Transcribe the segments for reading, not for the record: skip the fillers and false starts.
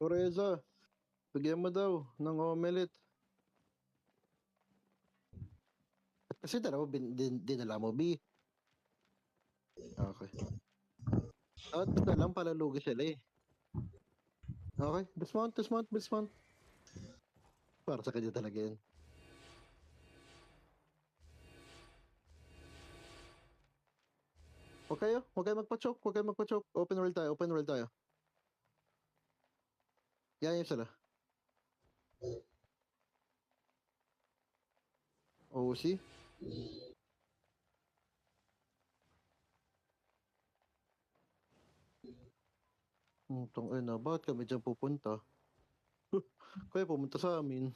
Oreza, bigyan mo daw ng omelet. Kasi dalawa dinala mo, B. Okay. At ka lang palalugi sila eh. Okay, dismount. Para sa kanya talaga yan. Huwag kayo magpa-choke. Open world tayo. Yan yung sila. OC. Bakit kami dyan pupunta? Kaya pumunta sa amin.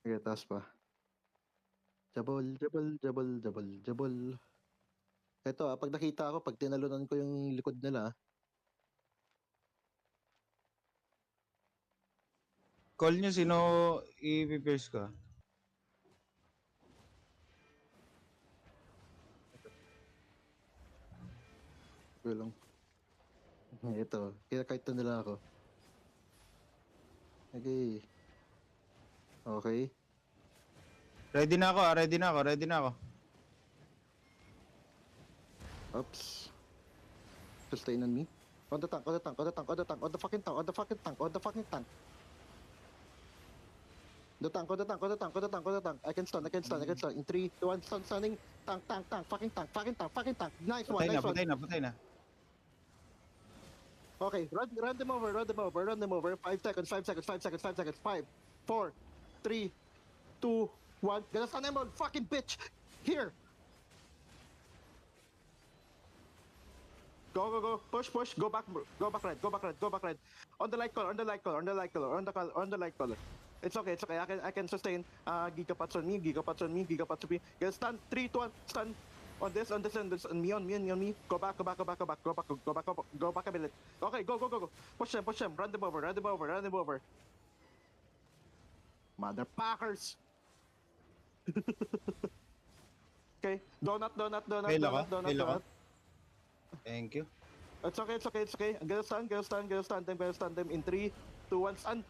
Sige, taas pa. Jabol. Ito pag nakita ako, pag tinalunan ko yung likod nila. Call nyo sino i-pierce ka. Okay lang. Ito, kaya kahit na nila ako. Okay. Ready na ako. Oops. Sustain on me. On the tank. On the fucking tank. On the tank. I can stun. In 3, 2, 1, stunning. Tank. Fucking tank. Nice one. Patay na. Okay, run them over. 5 seconds. 5, 4, 3, 2, 1. Gonna stun them on fucking bitch. Here. Go. Push. Go back red. On the light color. It's okay. I can sustain. Gigapats on me. Get stun. 3, 2, 1. Stun. On this. On me. Go back a minute. Okay, go. Push them. Run them over. Motherfuckers. Okay. Donut. Fail ako. Thank you. It's okay. I'm gonna stun them in 3, 2, 1. Stun.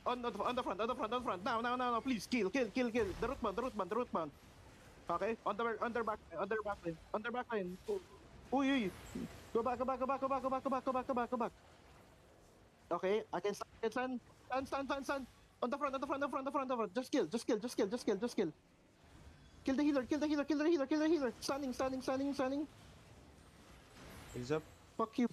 On the front. Now. Please kill. The root man. Okay. On the back line. Uy. Go back. Okay. I can stun. Stun. On the front. Just kill. Kill the healer. Stunning. Heads up. Fuck you.